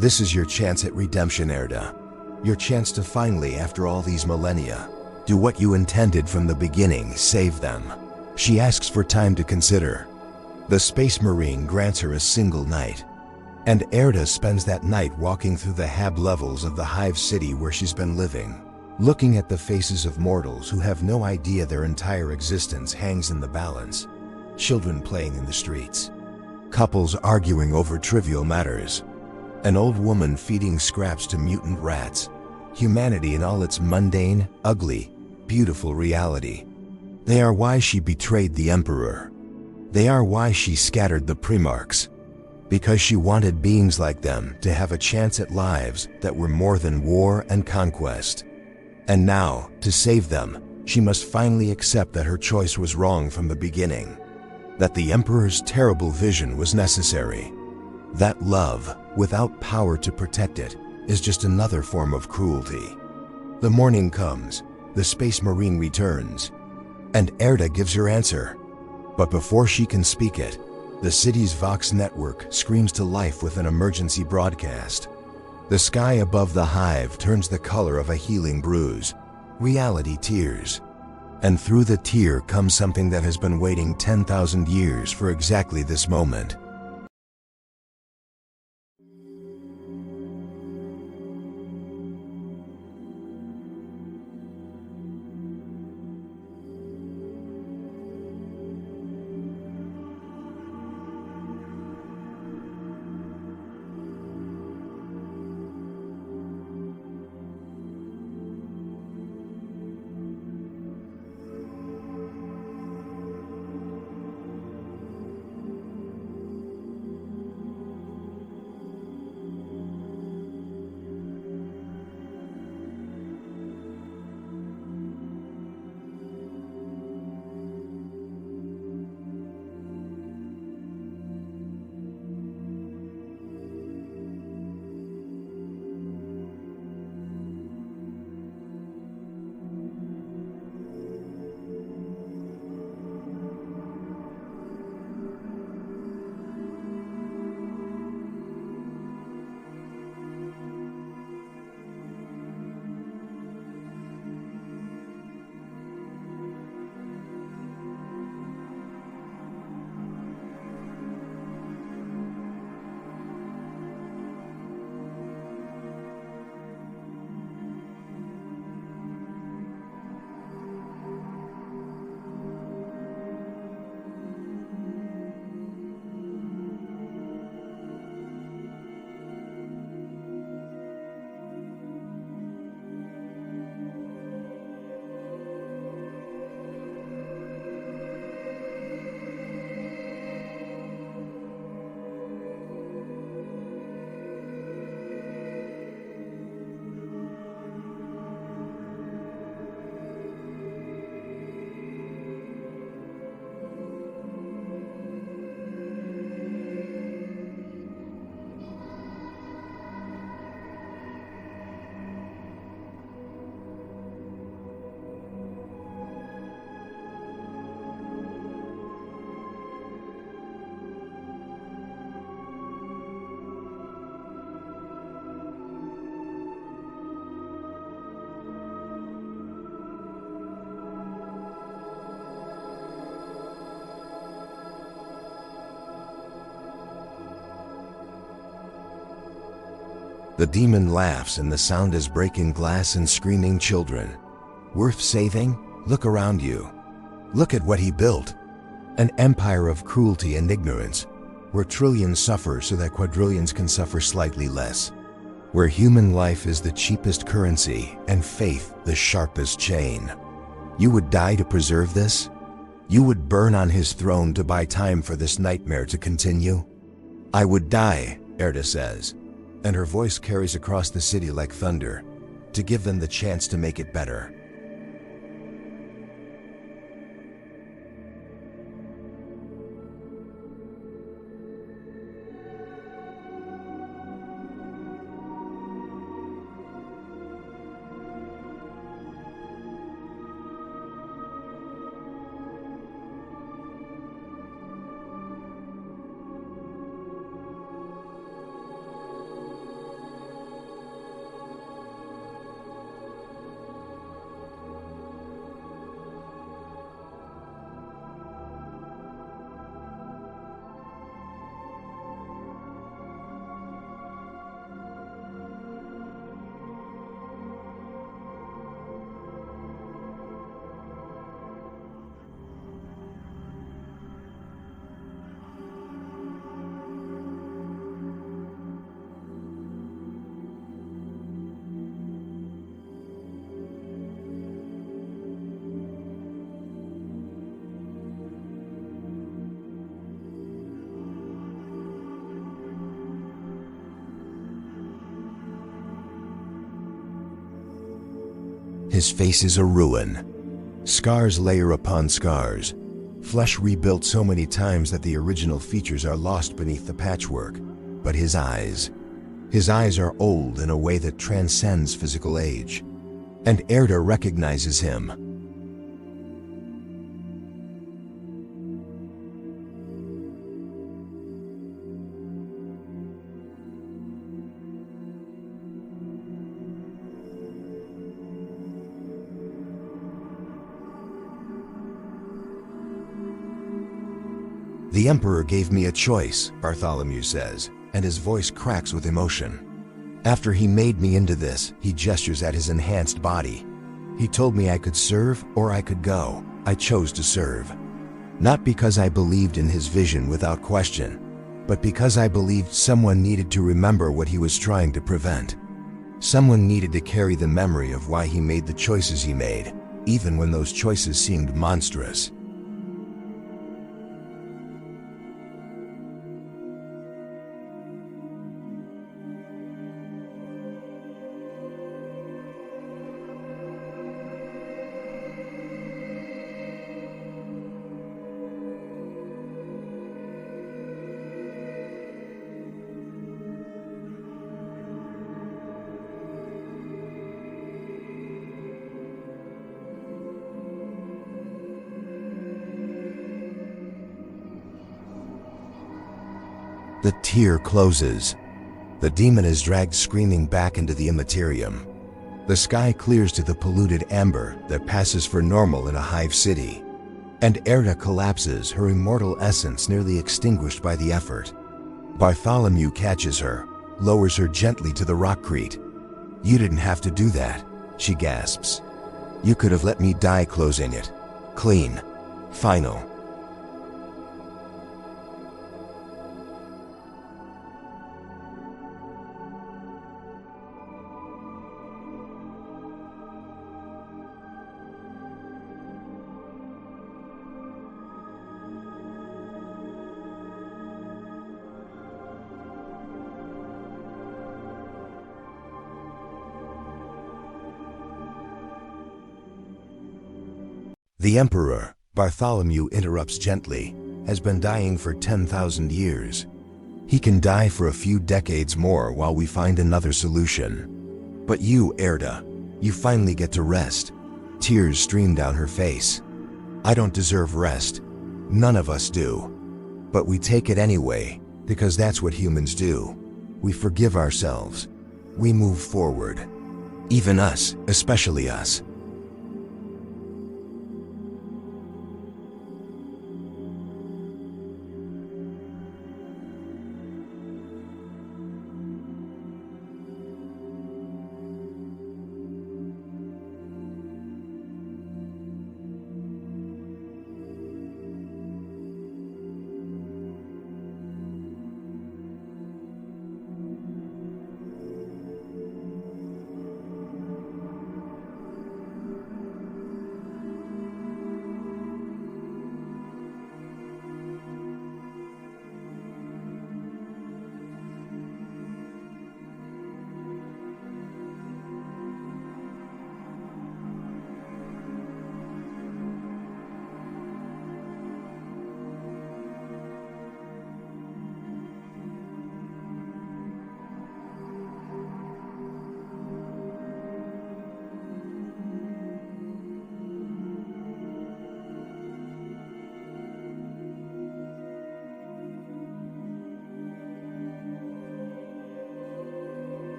This is your chance at redemption, Erda. Your chance to finally, after all these millennia, do what you intended from the beginning, save them. She asks for time to consider. The Space Marine grants her a single night, and Erda spends that night walking through the hab levels of the Hive City where she's been living, looking at the faces of mortals who have no idea their entire existence hangs in the balance. Children playing in the streets, couples arguing over trivial matters, an old woman feeding scraps to mutant rats, humanity in all its mundane, ugly, beautiful reality. They are why she betrayed the Emperor. They are why she scattered the Primarchs, because she wanted beings like them to have a chance at lives that were more than war and conquest. And now, to save them, she must finally accept that her choice was wrong from the beginning, that the Emperor's terrible vision was necessary, that love, without power to protect it, is just another form of cruelty. The morning comes, the Space Marine returns, and Erda gives her answer. But before she can speak it, the city's Vox network screams to life with an emergency broadcast. The sky above the hive turns the color of a healing bruise. Reality tears. And through the tear comes something that has been waiting 10,000 years for exactly this moment. The demon laughs and the sound is breaking glass and screaming children. Worth saving? Look around you. Look at what he built. An empire of cruelty and ignorance, where trillions suffer so that quadrillions can suffer slightly less. Where human life is the cheapest currency and faith the sharpest chain. You would die to preserve this? You would burn on his throne to buy time for this nightmare to continue? I would die, Erda says, and her voice carries across the city like thunder, to give them the chance to make it better. His face is a ruin. Scars layer upon scars. Flesh rebuilt so many times that the original features are lost beneath the patchwork. But his eyes are old in a way that transcends physical age. and Erda recognizes him. The Emperor gave me a choice, Bartholomew says, and his voice cracks with emotion. After he made me into this, he gestures at his enhanced body. He told me I could serve or I could go. I chose to serve. Not because I believed in his vision without question, but because I believed someone needed to remember what he was trying to prevent. Someone needed to carry the memory of why he made the choices he made, even when those choices seemed monstrous. The tier closes. The demon is dragged screaming back into the Imperium. The sky clears to the polluted amber that passes for normal in a hive city. And Erda collapses, her immortal essence nearly extinguished by the effort. Bartholomew catches her, lowers her gently to the rockcrete. "You didn't have to do that," she gasps. "You could have let me die closing it. Clean. Final." The Emperor, Bartholomew interrupts gently, has been dying for 10,000 years. He can die for a few decades more while we find another solution. But you, Erda, you finally get to rest. Tears stream down her face. "I don't deserve rest. None of us do. But we take it anyway, because that's what humans do. We forgive ourselves. We move forward. Even us, especially us."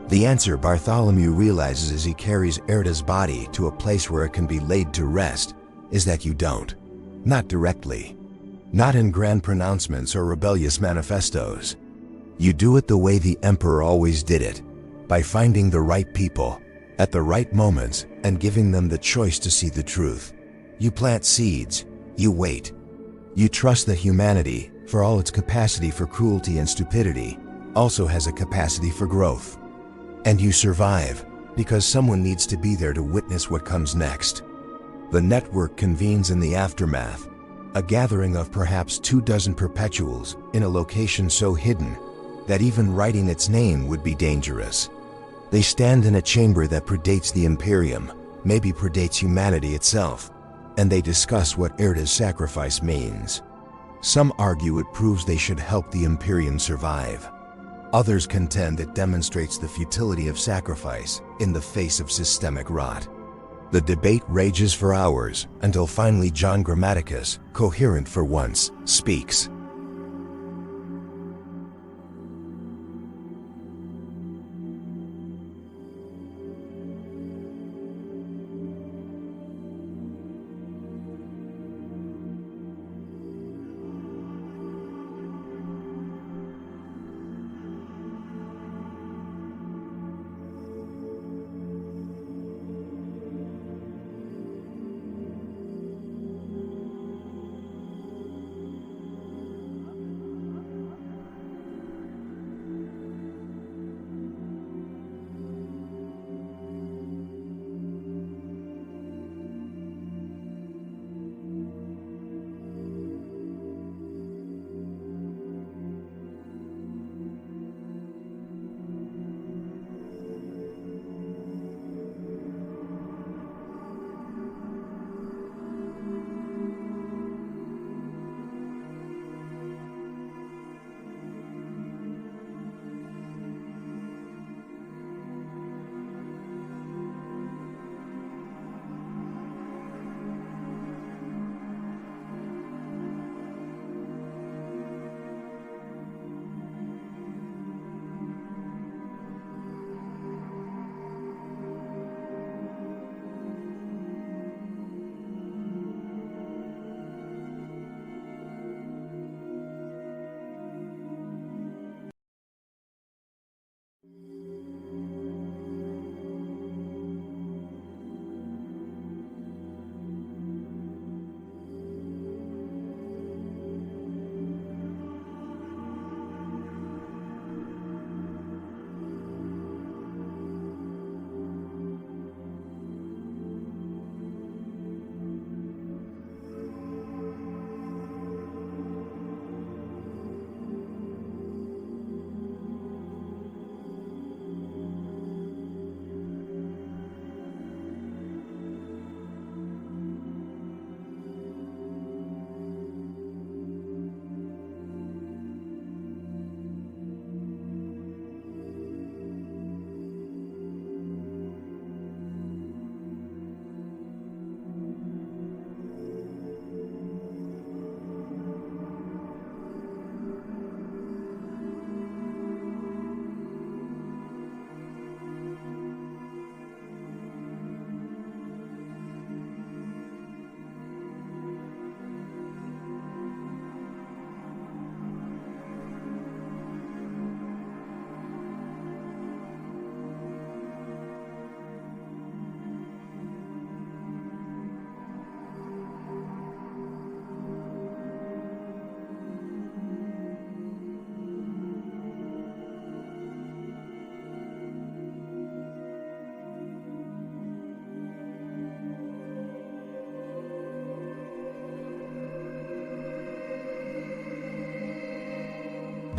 The answer Bartholomew realizes as he carries Erda's body to a place where it can be laid to rest is that you don't. Not directly. Not in grand pronouncements or rebellious manifestos. You do it the way the Emperor always did it, by finding the right people, at the right moments, and giving them the choice to see the truth. You plant seeds, you wait. You trust that humanity, for all its capacity for cruelty and stupidity, also has a capacity for growth. And you survive, because someone needs to be there to witness what comes next. The network convenes in the aftermath, a gathering of perhaps 24 Perpetuals in a location so hidden that even writing its name would be dangerous. They stand in a chamber that predates the Imperium, maybe predates humanity itself, and they discuss what Erda's sacrifice means. Some argue it proves they should help the Imperium survive. Others contend it demonstrates the futility of sacrifice in the face of systemic rot. The debate rages for hours until finally John Grammaticus, coherent for once, speaks.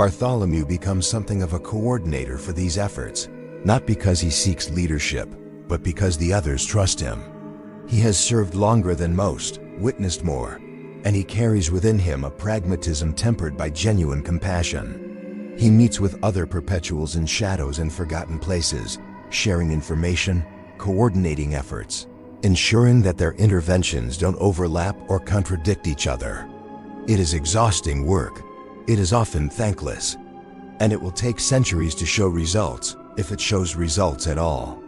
Bartholomew becomes something of a coordinator for these efforts, not because he seeks leadership, but because the others trust him. He has served longer than most, witnessed more, and he carries within him a pragmatism tempered by genuine compassion. He meets with other Perpetuals in shadows and forgotten places, sharing information, coordinating efforts, ensuring that their interventions don't overlap or contradict each other. It is exhausting work. It is often thankless, and it will take centuries to show results, if it shows results at all.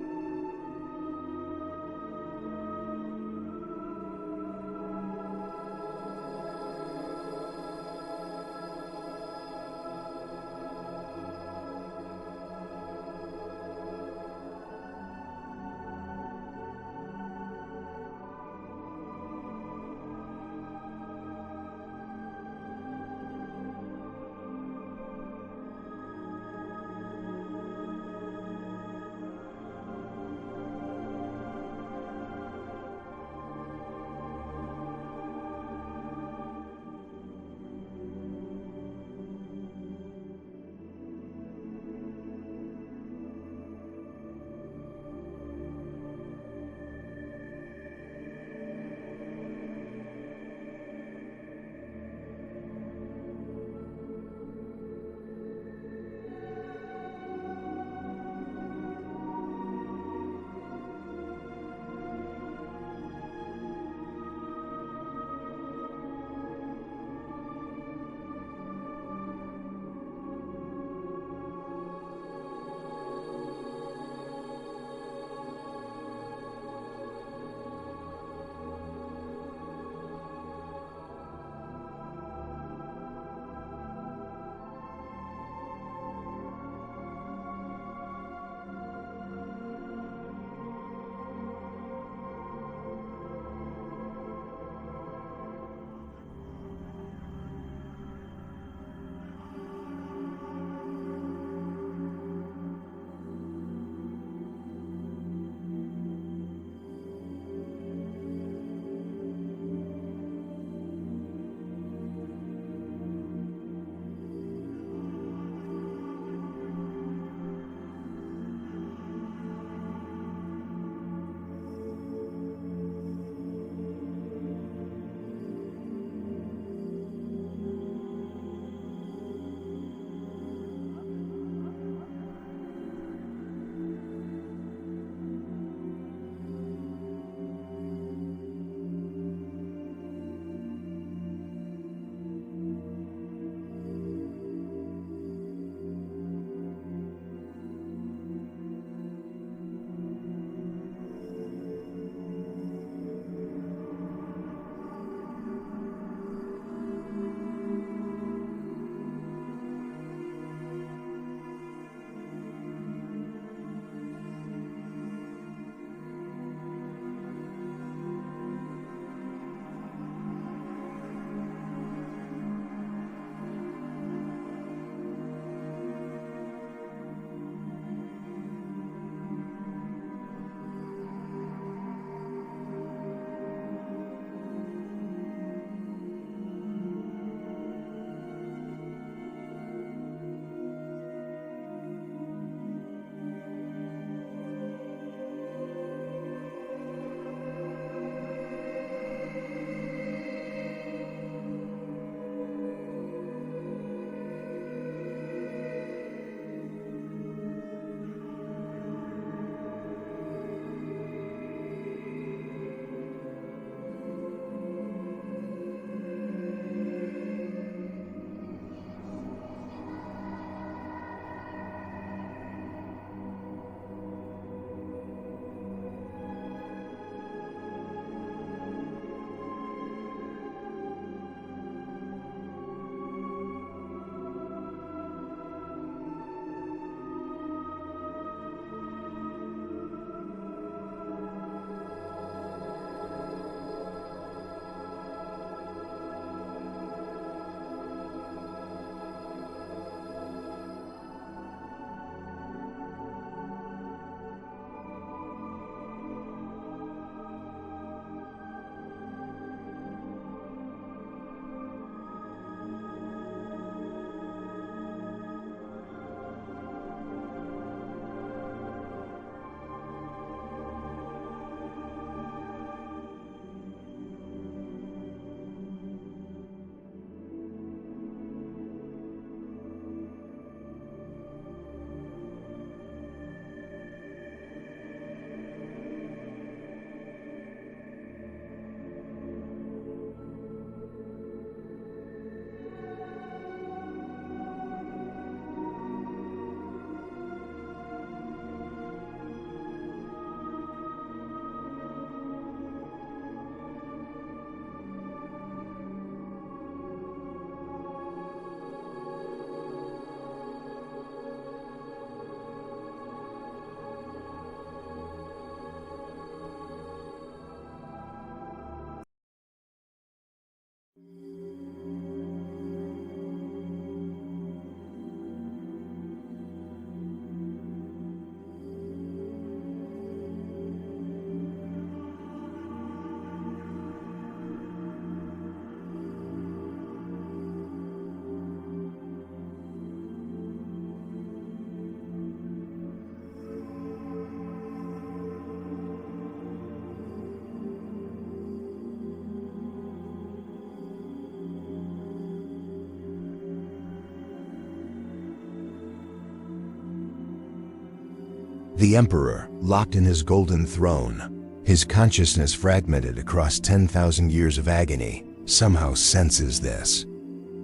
The Emperor, locked in his golden throne, his consciousness fragmented across 10,000 years of agony, somehow senses this.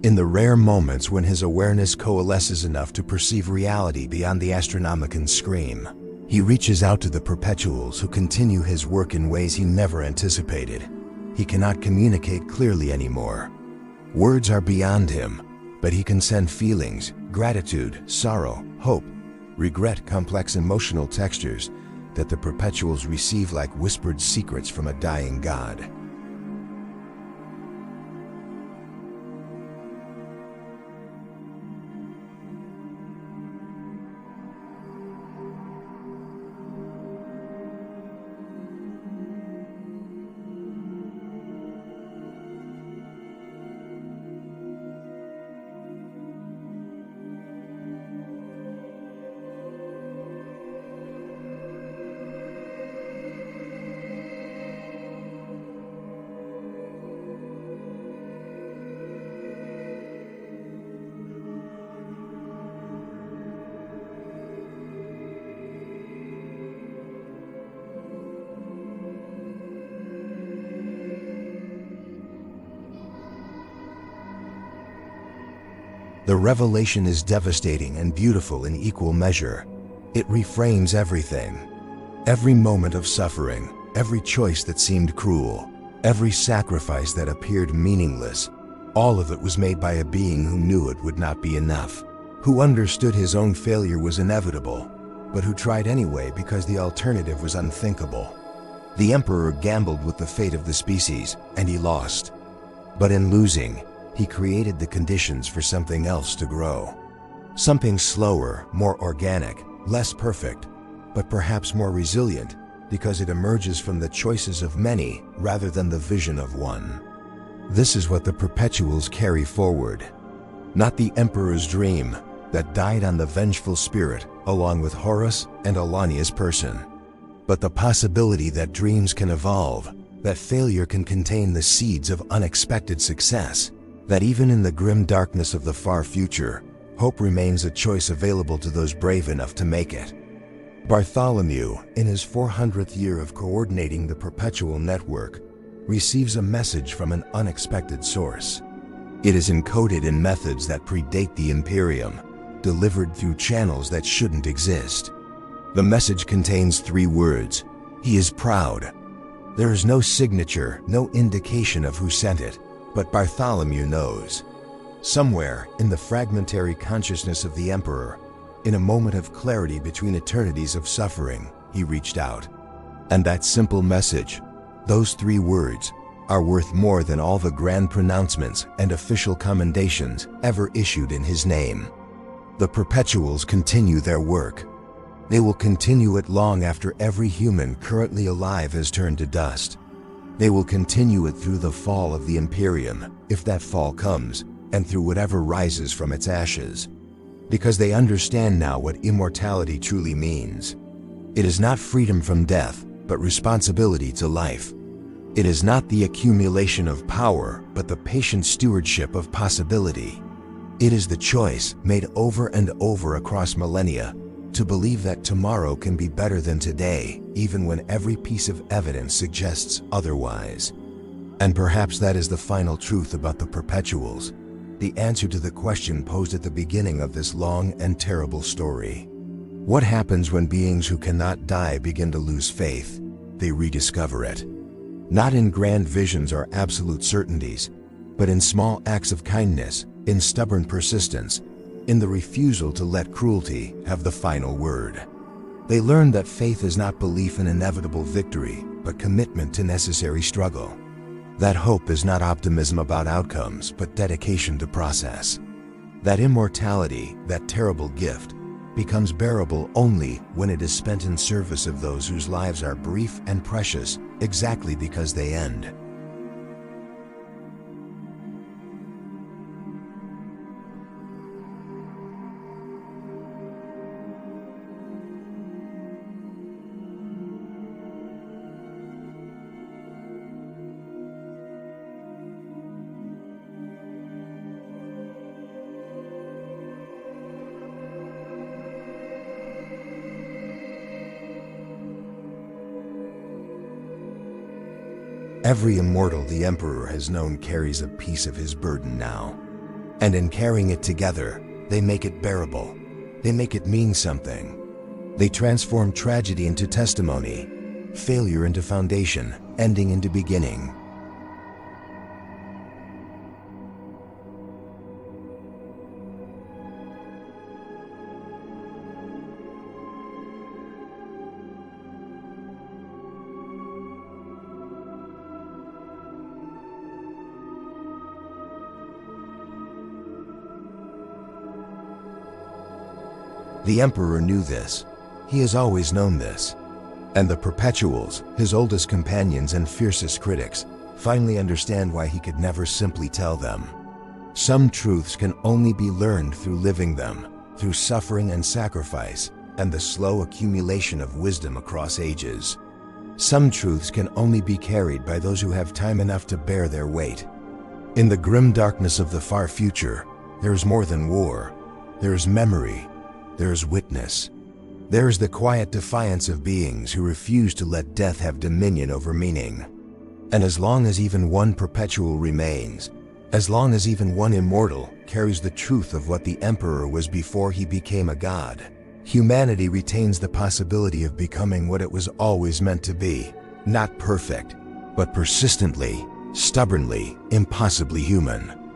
In the rare moments when his awareness coalesces enough to perceive reality beyond the Astronomican scream, he reaches out to the Perpetuals who continue his work in ways he never anticipated. He cannot communicate clearly anymore. Words are beyond him, but he can send feelings, gratitude, sorrow, hope, regret, complex emotional textures that the Perpetuals receive like whispered secrets from a dying god. The revelation is devastating and beautiful in equal measure. It reframes everything. Every moment of suffering, every choice that seemed cruel, every sacrifice that appeared meaningless, all of it was made by a being who knew it would not be enough, who understood his own failure was inevitable, but who tried anyway because the alternative was unthinkable. The Emperor gambled with the fate of the species, and he lost. But in losing, he created the conditions for something else to grow. Something slower, more organic, less perfect, but perhaps more resilient because it emerges from the choices of many rather than the vision of one. This is what the Perpetuals carry forward. Not the Emperor's dream that died on the vengeful spirit along with Horus and Ollanius Persson, but the possibility that dreams can evolve, that failure can contain the seeds of unexpected success, that even in the grim darkness of the far future, hope remains a choice available to those brave enough to make it. Bartholomew, in his 400th year of coordinating the Perpetual network, receives a message from an unexpected source. It is encoded in methods that predate the Imperium, delivered through channels that shouldn't exist. The message contains 3 words: "He is proud." There is no signature, no indication of who sent it, but Bartholomew knows. Somewhere in the fragmentary consciousness of the Emperor, in a moment of clarity between eternities of suffering, he reached out. And that simple message, those 3 words, are worth more than all the grand pronouncements and official commendations ever issued in his name. The Perpetuals continue their work. They will continue it long after every human currently alive has turned to dust. They will continue it through the fall of the Imperium, if that fall comes, and through whatever rises from its ashes. Because they understand now what immortality truly means. It is not freedom from death, but responsibility to life. It is not the accumulation of power, but the patient stewardship of possibility. It is the choice, made over and over across millennia, to believe that tomorrow can be better than today, even when every piece of evidence suggests otherwise. And perhaps that is the final truth about the Perpetuals, the answer to the question posed at the beginning of this long and terrible story. What happens when beings who cannot die begin to lose faith? They rediscover it. Not in grand visions or absolute certainties, but in small acts of kindness, in stubborn persistence, in the refusal to let cruelty have the final word. They learn that faith is not belief in inevitable victory, but commitment to necessary struggle. That hope is not optimism about outcomes, but dedication to process. That immortality, that terrible gift, becomes bearable only when it is spent in service of those whose lives are brief and precious, exactly because they end. Every immortal the Emperor has known carries a piece of his burden now. And in carrying it together, they make it bearable. They make it mean something. They transform tragedy into testimony, failure into foundation, ending into beginning. The Emperor knew this. He has always known this. And the Perpetuals, his oldest companions and fiercest critics, finally understand why he could never simply tell them. Some truths can only be learned through living them, through suffering and sacrifice, and the slow accumulation of wisdom across ages. Some truths can only be carried by those who have time enough to bear their weight. In the grim darkness of the far future, there is more than war. There is memory. There is witness. There is the quiet defiance of beings who refuse to let death have dominion over meaning. And as long as even one Perpetual remains, as long as even one Immortal carries the truth of what the Emperor was before he became a god, humanity retains the possibility of becoming what it was always meant to be. Not perfect, but persistently, stubbornly, impossibly human.